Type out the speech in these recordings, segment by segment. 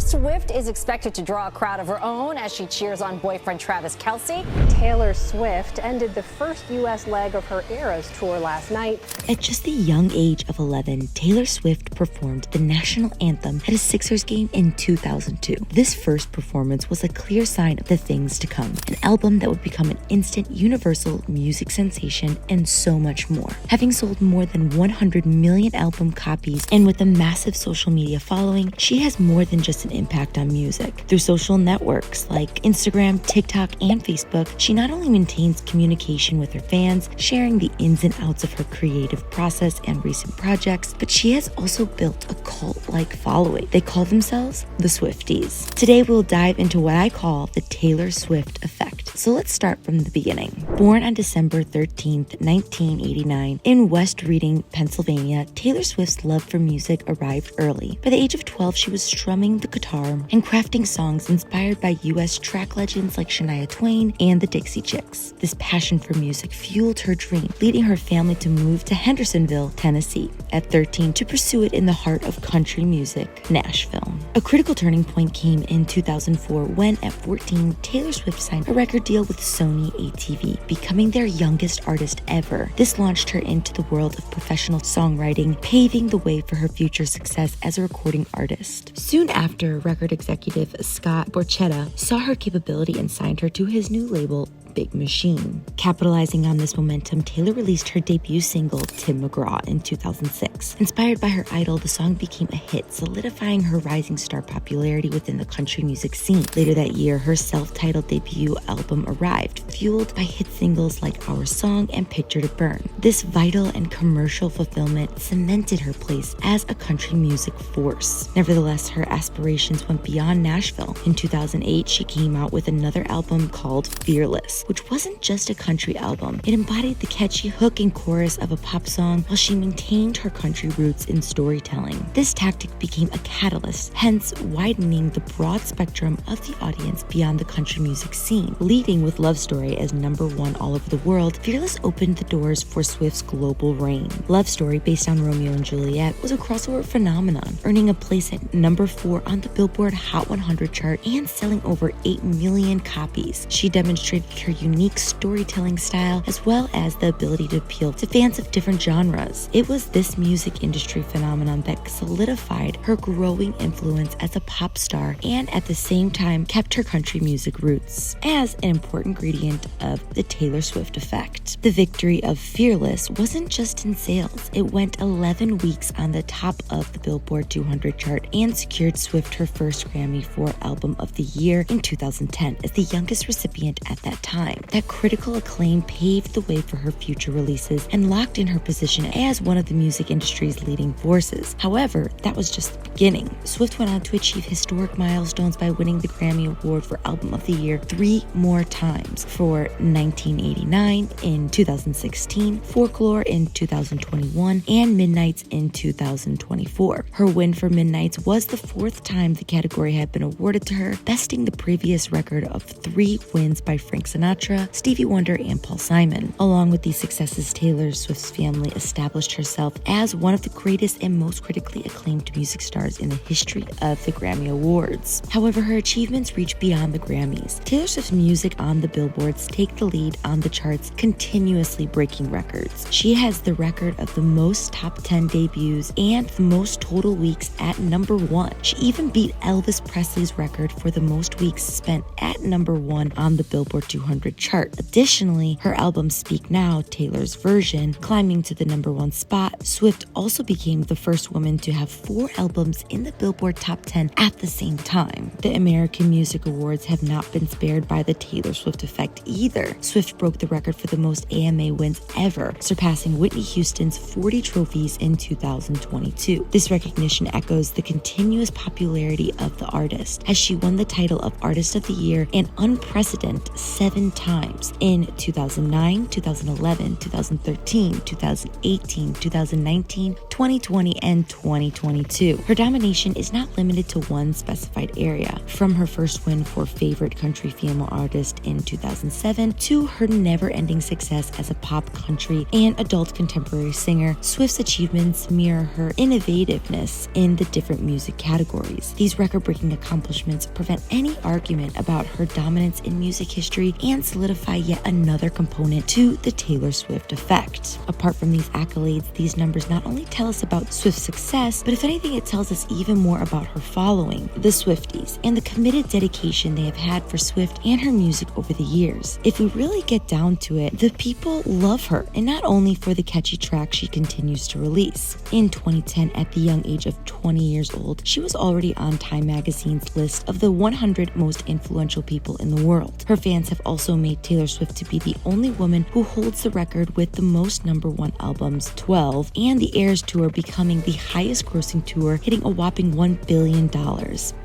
Swift is expected to draw a crowd of her own as she cheers on boyfriend Travis Kelce. Taylor Swift ended the first U.S. leg of her Eras tour last night. At just the young age of 11, Taylor Swift performed the national anthem at a Sixers game in 2002. This first performance was a clear sign of the things to come, an album that would become an instant universal music sensation and so much more. Having sold more than 100 million album copies and with a massive social media following, she has more than just an impact on music. Through social networks like Instagram, TikTok, and Facebook, she not only maintains communication with her fans, sharing the ins and outs of her creative process and recent projects, but she has also built a cult-like following. They call themselves the Swifties. Today we'll dive into what I call the Taylor Swift effect. So let's start from the beginning. Born on December 13th, 1989, in West Reading, Pennsylvania, Taylor Swift's love for music arrived early. By the age of 12, she was strumming the guitar and crafting songs inspired by U.S. track legends like Shania Twain and the Dixie Chicks. This passion for music fueled her dream, leading her family to move to Hendersonville, Tennessee, at 13 to pursue it in the heart of country music, Nashville. A critical turning point came in 2004 when, at 14, Taylor Swift signed a record deal with Sony ATV, becoming their youngest artist ever. This launched her into the world of professional songwriting, paving the way for her future success as a recording artist. Soon after, record executive Scott Borchetta saw her capability and signed her to his new label, Big Machine. Capitalizing on this momentum, Taylor released her debut single, Tim McGraw, in 2006. Inspired by her idol, the song became a hit, solidifying her rising star popularity within the country music scene. Later that year, her self-titled debut album arrived, fueled by hit singles like Our Song and Picture to Burn. This vital and commercial fulfillment cemented her place as a country music force. Nevertheless, her aspirations went beyond Nashville. In 2008, she came out with another album called Fearless, which wasn't just a country album. It embodied the catchy hook and chorus of a pop song while she maintained her country roots in storytelling. This tactic became a catalyst, hence widening the broad spectrum of the audience beyond the country music scene. Leading with Love Story as #1 all over the world, Fearless opened the doors for Swift's global reign. Love Story, based on Romeo and Juliet, was a crossover phenomenon, earning a place at #4 on the Billboard Hot 100 chart and selling over 8 million copies. She demonstrated her unique storytelling style as well as the ability to appeal to fans of different genres. It was this music industry phenomenon that solidified her growing influence as a pop star and at the same time kept her country music roots. As an important ingredient of the Taylor Swift effect, the victory of Fearless wasn't just in sales. It went 11 weeks on the top of the Billboard 200 chart and secured Swift her first Grammy for Album of the Year in 2010 as the youngest recipient at that time. That critical acclaim paved the way for her future releases and locked in her position as one of the music industry's leading forces. However, that was just the beginning. Swift went on to achieve historic milestones by winning the Grammy Award for Album of the Year 3 more times, for 1989, in 2016, Folklore in 2021, and Midnights in 2024. Her win for Midnights was the 4th time the category had been awarded to her, besting the previous record of 3 wins by Frank Sinatra, Stevie Wonder, and Paul Simon. Along with these successes, Taylor Swift's family established herself as one of the greatest and most critically acclaimed music stars in the history of the Grammy Awards. However, her achievements reach beyond the Grammys. Taylor Swift's music on the billboards take the lead on the charts, continuously breaking records. She has the record of the most top 10 debuts and the most total weeks at #1. She even beat Elvis Presley's record for the most weeks spent at #1 on the Billboard 200 chart. Additionally, her album Speak Now, Taylor's version, climbing to the #1 spot, Swift also became the first woman to have 4 albums in the Billboard Top 10 at the same time. The American Music Awards have not been spared by the Taylor Swift effect either. Swift broke the record for the most AMA wins ever, surpassing Whitney Houston's 40 trophies in 2022. This recognition echoes the continuous popularity of the artist, as she won the title of Artist of the Year an unprecedented 7 10 times in 2009, 2011, 2013, 2018, 2019, 2020, and 2022. Her domination is not limited to one specified area. From her first win for Favorite Country Female Artist in 2007 to her never-ending success as a pop, country, and adult contemporary singer, Swift's achievements mirror her innovativeness in the different music categories. These record-breaking accomplishments prevent any argument about her dominance in music history and solidify yet another component to the Taylor Swift effect. Apart from these accolades, these numbers not only tell us about Swift's success, but if anything, it tells us even more about her following, the Swifties, and the committed dedication they have had for Swift and her music over the years. If we really get down to it, the people love her, and not only for the catchy tracks she continues to release. In 2010, at the young age of 20 years old, she was already on Time magazine's list of the 100 most influential people in the world. Her fans have also made Taylor Swift to be the only woman who holds the record with the most #1 albums, 12, and the Eras Tour becoming the highest grossing tour, hitting a whopping $1 billion.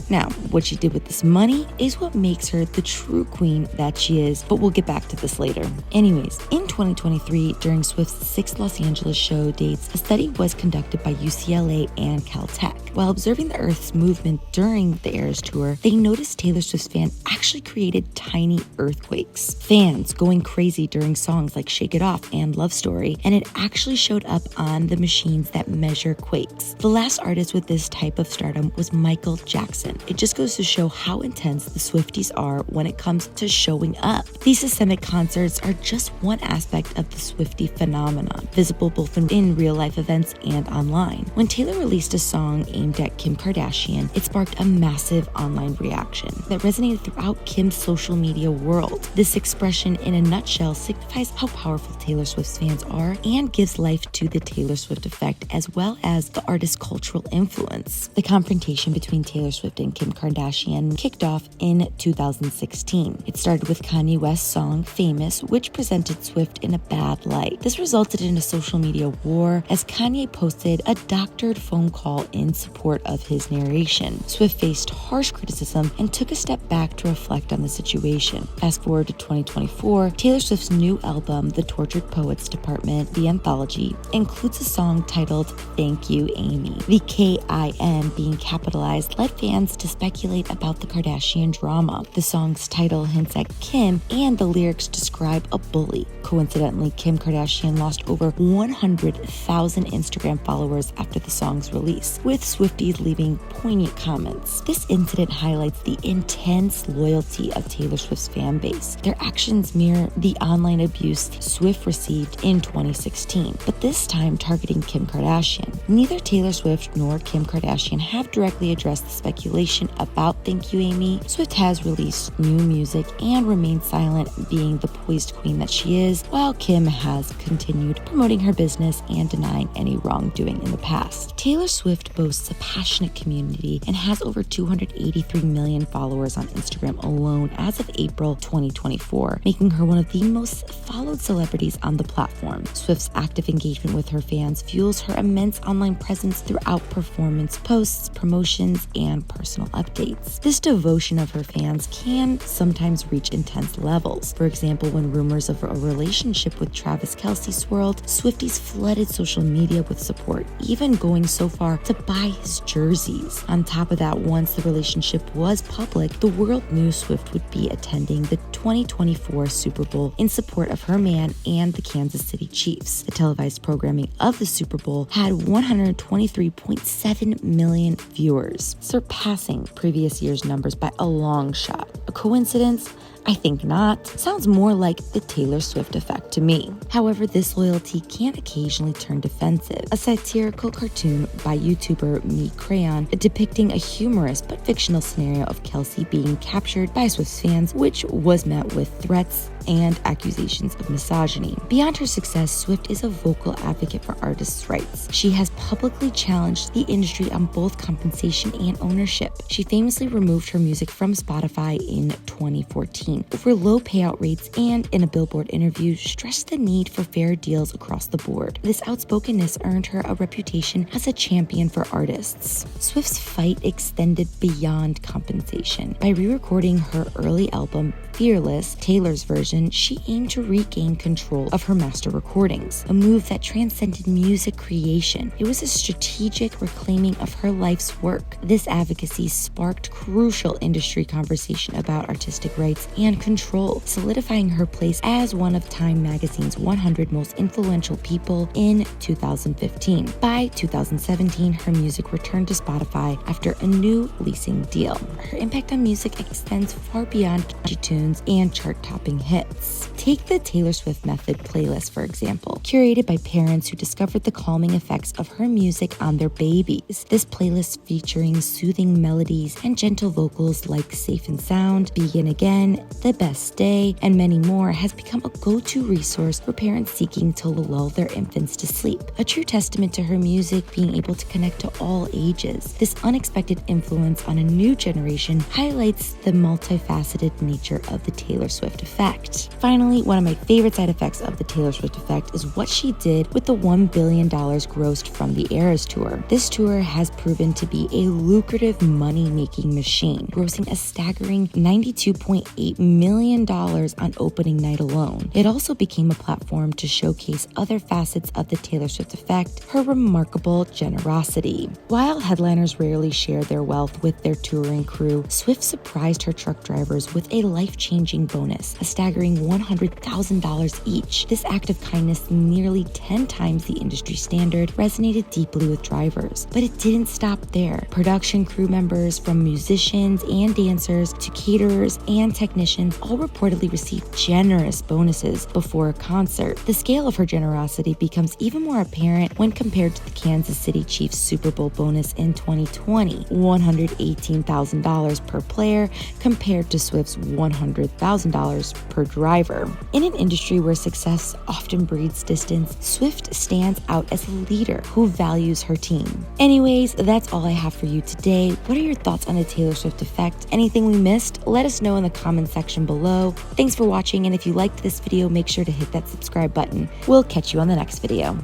Now, what she did with this money is what makes her the true queen that she is, but we'll get back to this later. Anyways, in 2023, during Swift's 6 Los Angeles show dates, a study was conducted by UCLA and Caltech. While observing the Earth's movement during the Eras Tour, they noticed Taylor Swift's fans actually created tiny earthquakes. Fans going crazy during songs like Shake It Off and Love Story, and it actually showed up on the machines that measure quakes. The last artist with this type of stardom was Michael Jackson. It just goes to show how intense the Swifties are when it comes to showing up. These seismic concerts are just one aspect of the Swiftie phenomenon, visible both in real-life events and online. When Taylor released a song aimed at Kim Kardashian, it sparked a massive online reaction that resonated throughout Kim's social media world. This expression, in a nutshell, signifies how powerful Taylor Swift's fans are and gives life to the Taylor Swift effect as well as the artist's cultural influence. The confrontation between Taylor Swift and Kim Kardashian kicked off in 2016. It started with Kanye West's song Famous, which presented Swift in a bad light. This resulted in a social media war as Kanye posted a doctored phone call in support of his narration. Swift faced harsh criticism and took a step back to reflect on the situation. Fast forward to 2024, Taylor Swift's new album, The Tortured Poets Department, The Anthology, includes a song titled Thank You, Amy. The K-I-N being capitalized led fans to speculate about the Kardashian drama. The song's title hints at Kim, and the lyrics describe a bully. Coincidentally, Kim Kardashian lost over 100,000 Instagram followers after the song's release, with Swifties leaving poignant comments. This incident highlights the intense loyalty of Taylor Swift's fan base. Their actions mirror the online abuse Swift received in 2016, but this time targeting Kim Kardashian. Neither Taylor Swift nor Kim Kardashian have directly addressed the speculation about Thank You, Amy. Swift has released new music and remained silent, being the poised queen that she is, while Kim has continued promoting her business and denying any wrongdoing in the past. Taylor Swift boasts a passionate community and has over 283 million followers on Instagram alone as of April 2024, making her one of the most followed celebrities on the platform. Swift's active engagement with her fans fuels her immense online presence throughout performance posts, promotions, and personal updates. This devotion of her fans can sometimes reach intense levels. For example, when rumors of a relationship with Travis Kelce swirled, Swifties flooded social media with support, even going so far to buy his jerseys. On top of that, once the relationship was public, the world knew Swift would be attending the 2024 Super Bowl in support of her man and the Kansas City Chiefs. The televised programming of the Super Bowl had 123.7 million viewers, surpassing previous year's numbers by a long shot. A coincidence? I think not. Sounds more like the Taylor Swift effect to me. However, this loyalty can occasionally turn defensive. A satirical cartoon by YouTuber Me Crayon depicting a humorous but fictional scenario of Kelce being captured by Swift's fans, which was met with threats and accusations of misogyny. Beyond her success, Swift is a vocal advocate for artists' rights. She has publicly challenged the industry on both compensation and ownership. She famously removed her music from Spotify in 2014. 2014 over low payout rates and, in a Billboard interview, stressed the need for fair deals across the board. This outspokenness earned her a reputation as a champion for artists. Swift's fight extended beyond compensation. By re-recording her early album, Fearless, Taylor's version, she aimed to regain control of her master recordings, a move that transcended music creation. It was a strategic reclaiming of her life's work. This advocacy sparked crucial industry conversation about artistic rights and control, solidifying her place as one of Time magazine's 100 most influential people in 2015. By 2017, her music returned to Spotify after a new leasing deal. Her impact on music extends far beyond catchy tunes and chart-topping hits. Take the Taylor Swift Method playlist, for example, curated by parents who discovered the calming effects of her music on their babies. This playlist, featuring soothing melodies and gentle vocals like Safe and Sound, Begin Again, The Best Day, and many more, has become a go-to resource for parents seeking to lull their infants to sleep. A true testament to her music being able to connect to all ages. This unexpected influence on a new generation highlights the multifaceted nature of the Taylor Swift effect. Finally, one of my favorite side effects of the Taylor Swift effect is what she did with the $1 billion grossed from the Eras tour. This tour has proven to be a lucrative money-making machine, grossing a staggering $92.8 million on opening night alone. It also became a platform to showcase other facets of the Taylor Swift effect, her remarkable generosity. While headliners rarely share their wealth with their touring crew, Swift surprised her truck drivers with a life-changing bonus, a staggering $100,000 each. This act of kindness, nearly 10 times the industry standard, resonated deeply with drivers. But it didn't stop there. Production crew members, from musicians and dancers to caterers and technicians, all reportedly received generous bonuses before a concert. The scale of her generosity becomes even more apparent when compared to the Kansas City Chiefs Super Bowl bonus in 2020, $118,000 per player compared to Swift's $100,000 per driver. In an industry where success often breeds distance, Swift stands out as a leader who values her team. Anyways, that's all I have for you today. What are your thoughts on the Taylor Swift effect? Anything we missed? Let us know in the comment section below. Thanks for watching, and if you liked this video, make sure to hit that subscribe button. We'll catch you on the next video.